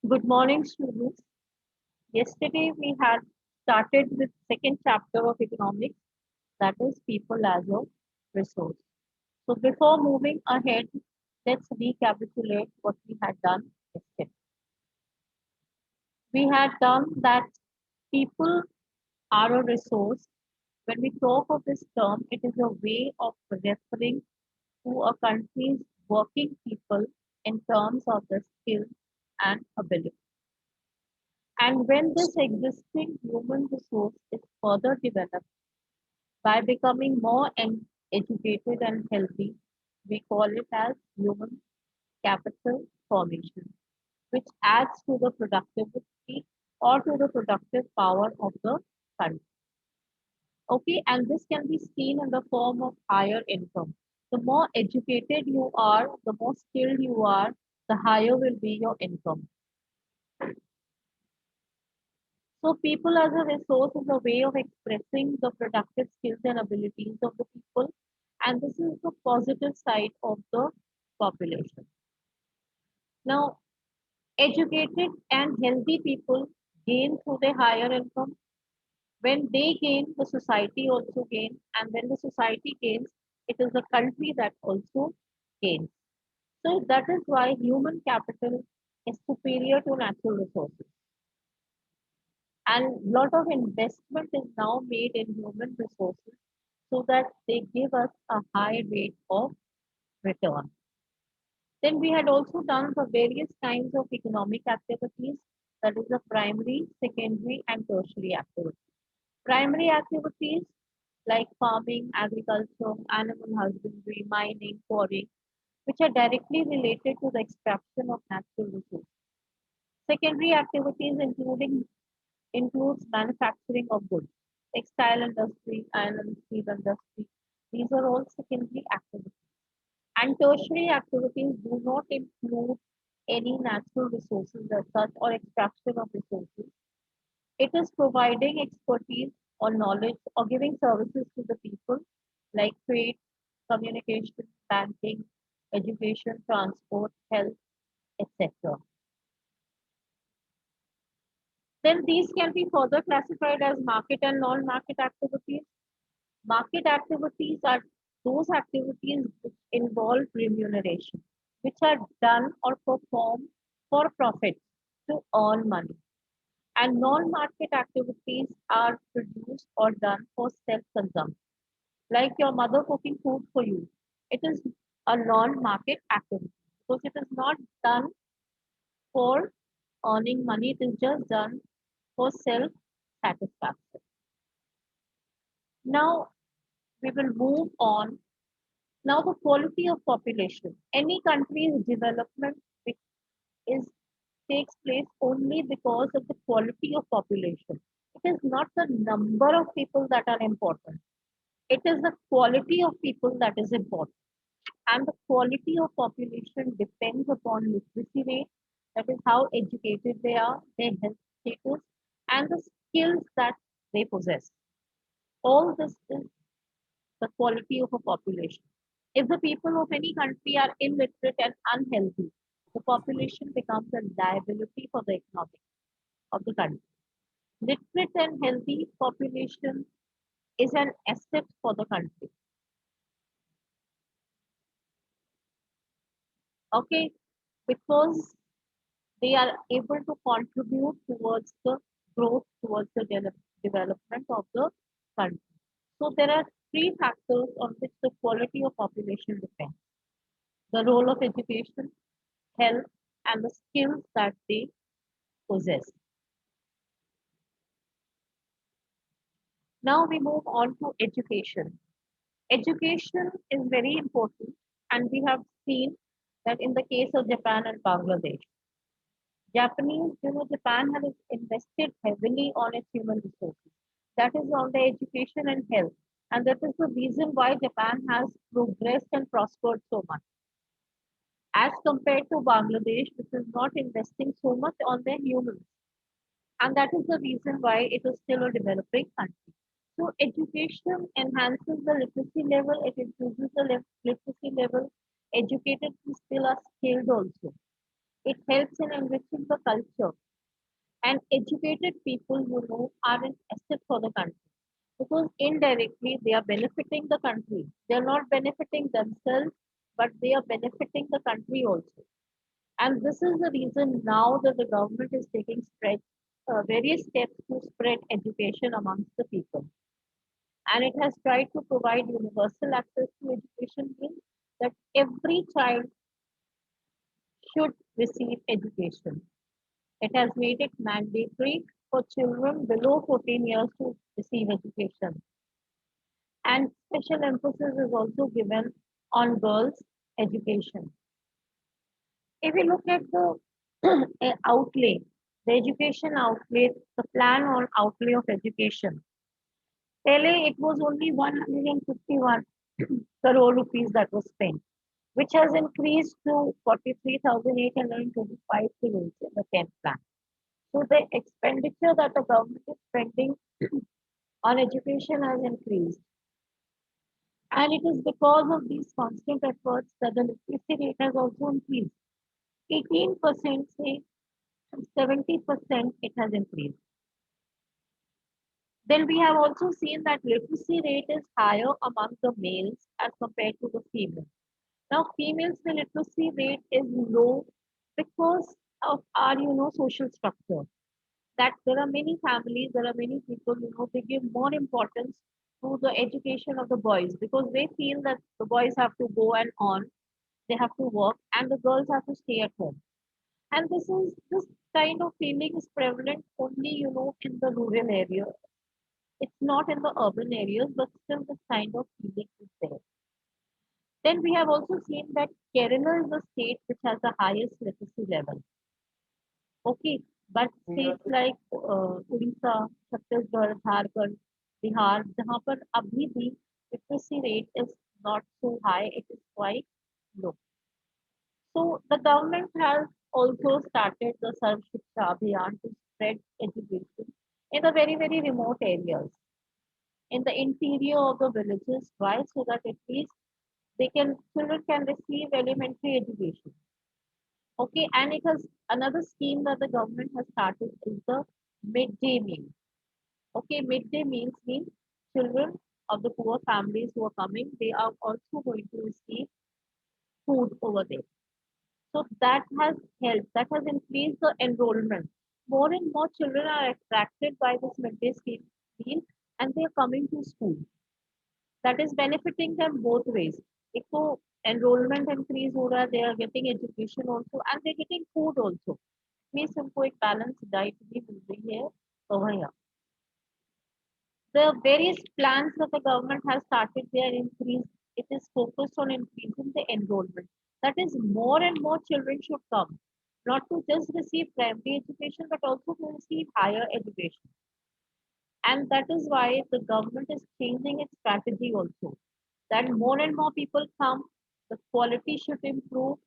Good morning, students. Yesterday we had started with second chapter of economics, that is people as a resource. So before moving ahead, let's recapitulate what we had done yesterday. We had done that people are a resource. When we talk of this term, it is a way of referring to a country's working people in terms of the skill and ability. And when this existing human resource is further developed by becoming more educated and healthy, we call it as human capital formation, which adds to the productivity or to the productive power of the country. Okay, and this can be seen in the form of higher income. The more educated you are, the more skilled you are, the higher will be your income. So, people as a resource is a way of expressing the productive skills and abilities of the people, and this is the positive side of the population. Now, educated and healthy people gain through their higher income. When they gain, the society also gains, and when the society gains, it is the country that also gains. So, that is why human capital is superior to natural resources. And lot of investment is now made in human resources so that they give us a high rate of return. Then we had also done the various kinds of economic activities, that is the primary, secondary, and tertiary activities. Primary activities like farming, agriculture, animal husbandry, mining, quarrying, which are directly related to the extraction of natural resources. Secondary activities includes manufacturing of goods, textile industry, iron and steel industry. These are all secondary activities. And tertiary activities do not include any natural resources as such or extraction of resources. It is providing expertise or knowledge or giving services to the people like trade, communication, banking, education, transport, health, etc. Then these can be further classified as market and non-market activities. Market activities are those activities which involve remuneration, which are done or performed for profit to earn money. And non-market activities are produced or done for self-consumption, like your mother cooking food for you. It is a non-market activity because it is not done for earning money, it is just done for self-satisfaction. Now we will move on. Now, the quality of population. Any country's development is takes place only because of the quality of population. It is not the number of people that are important. It is the quality of people that is important. And the quality of population depends upon literacy rate, that is how educated they are, their health status, and the skills that they possess. All this is the quality of a population. If the people of any country are illiterate and unhealthy, the population becomes a liability for the economy of the country. Literate and healthy population is an asset for the country. Okay, because they are able to contribute towards the growth, towards the development of the country. So there are three factors on which the quality of population depends: the role of education, health, and the skills that they possess. Now we move on to education. Education is very important, and we have seen that in the case of Japan and Bangladesh. Japan has invested heavily on its human resources. That is on the education and health. And that is the reason why Japan has progressed and prospered so much. As compared to Bangladesh, which is not investing so much on their humans. And that is the reason why it is still a developing country. So education enhances the literacy level, it increases the literacy level. Educated people are skilled also. It helps in enriching the culture. And educated people, are an asset for the country because indirectly they are benefiting the country. They are not benefiting themselves, but they are benefiting the country also. And this is the reason now that the government is taking various steps to spread education amongst the people. And it has tried to provide universal access to education, means that every child should receive education. It has made it mandatory for children below 14 years to receive education. And special emphasis is also given on girls' education. If we look at the outlay, the education outlay, the plan on outlay of education, Pele, it was only 151 crore rupees that was spent, which has increased to 43,825 crores in the 10th plan. So the expenditure that the government is spending on education has increased. And it is because of these constant efforts that the literacy rate has also increased. 18% say 70% it has increased. Then we have also seen that literacy rate is higher among the males as compared to the females. Now, females, the literacy rate is low because of our, social structure. That there are many families, there are many people, they give more importance to the education of the boys because they feel that the boys have to go and on, they have to work, and the girls have to stay at home. And this kind of feeling is prevalent only, in the rural area. It's not in the urban areas, but still this kind of feeling is there. Then we have also seen that Kerala is the state which has the highest literacy level. Okay, but states like Odisha, Chhattisgarh, Jharkhand, Bihar, जहाँ पर अभी भी literacy rate is not so high, it is quite low. So the government has also started the Sarv Shiksha Abhiyan to spread education in the very, very remote areas, in the interior of the villages. Why? So that at least children can receive elementary education. Okay, and it has another scheme that the government has started is the midday meal. Okay, midday meals means children of the poor families who are coming, they are also going to receive food over there. So that has helped, that has increased the enrollment. More and more children are attracted by this midday meal and they are coming to school. That is benefiting them both ways. एक तो enrollment increase हो रहा है, they are getting education also and they are getting food also. Means उनको एक balanced diet भी मिल रही है over here. The various plans that the government has started, they are increased. It is focused on increasing the enrollment. That is, more and more children should come, not to just receive primary education, but also to receive higher education. And that is why the government is changing its strategy also. That more and more people come, the quality should improve,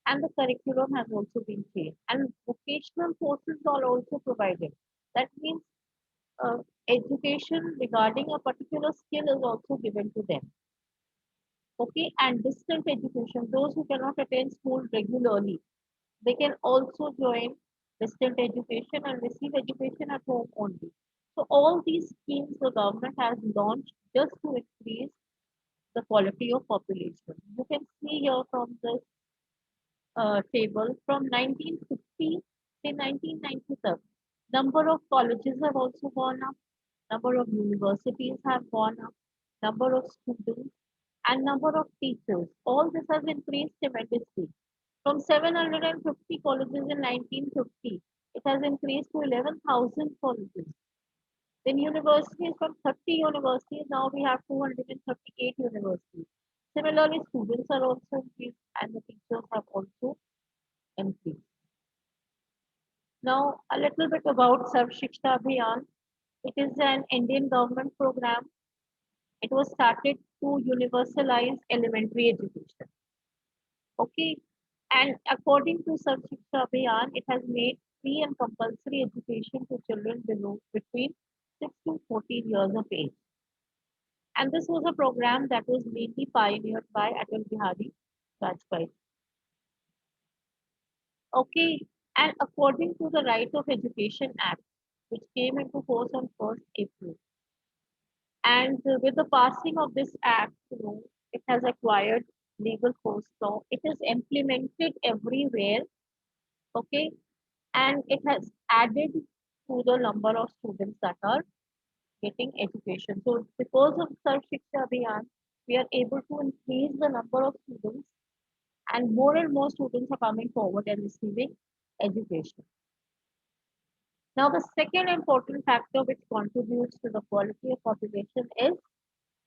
and the curriculum has also been changed. And vocational courses are also provided. That means uh, education regarding a particular skill is also given to them. Okay, and distant education, those who cannot attend school regularly, they can also join distant education and receive education at home only. So all these schemes the government has launched just to increase the quality of population. You can see here from this table from 1950 to 1997, number of colleges have also gone up, number of universities have gone up, number of students and number of teachers. All this has increased tremendously. From 750 colleges in 1950, it has increased to 11,000 colleges. Then universities, from 30 universities, now we have 238 universities. Similarly, students are also increased and the teachers have also increased. Now, a little bit about Sarv Shiksha Abhiyan. It is an Indian government program. It was started to universalize elementary education. Okay, and according to Sarv Shiksha Abhiyan, it has made free and compulsory education to children below between 6 to 14 years of age. And this was a program that was mainly pioneered by Atal Bihari Vajpayee. Okay, and according to the Right of Education Act, which came into force on 1st April, and with the passing of this act, it has acquired legal force law. It is implemented everywhere, okay, and it has added to the number of students that are getting education. So because of Sarv Shiksha Abhiyan, we are able to increase the number of students, and more students are coming forward and receiving education. Now, the second important factor which contributes to the quality of population is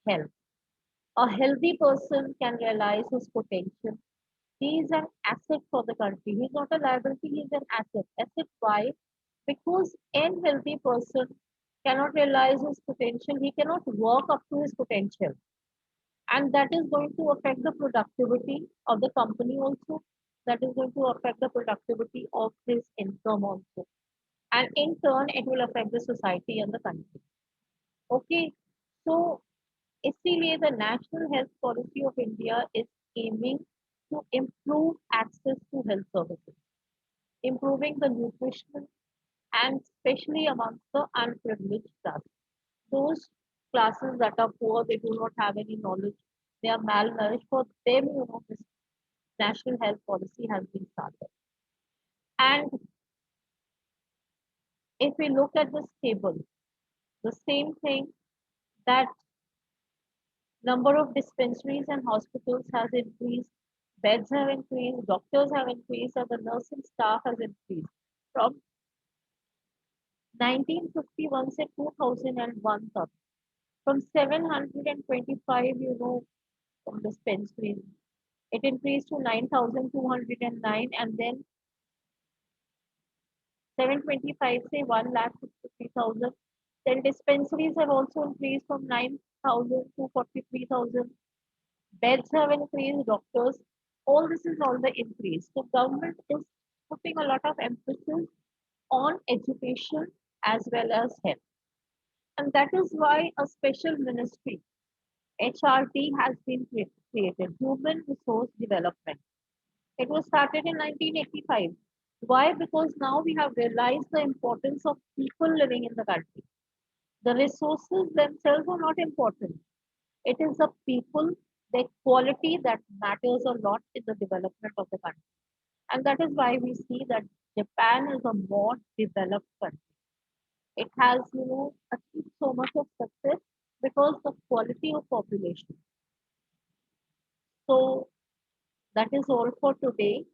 health. A healthy person can realize his potential. He is an asset for the country. He is not a liability, he is an asset. Asset why? Because an healthy person cannot realize his potential, he cannot work up to his potential. And that is going to affect the productivity of the company also. That is going to affect the productivity of his income also. And in turn, it will affect the society and the country. Okay, so इसीलिए the National Health Policy of India is aiming to improve access to health services, improving the nutrition and especially amongst the unprivileged classes. Those classes that are poor, they do not have any knowledge, they are malnourished. For them, this National Health Policy has been started. And if we look at this table, the same thing that number of dispensaries and hospitals has increased, beds have increased, doctors have increased, and the nursing staff has increased from 1951 to 2001 तक. From 725, dispensaries, it increased to 9,209, and then 725 say 1,53,000. Then dispensaries have also increased from 9,000 to 43,000. Beds have increased, doctors, all this is all the increase. So government is putting a lot of emphasis on education as well as health. And that is why a special ministry, HRD, has been created, Human Resource Development. It was started in 1985. Why? Because now we have realized the importance of people living in the country. The resources themselves are not important. It is the people, the quality that matters a lot in the development of the country. And that is why we see that Japan is a more developed country. It has, achieved so much of success because the quality of population. So that is all for today.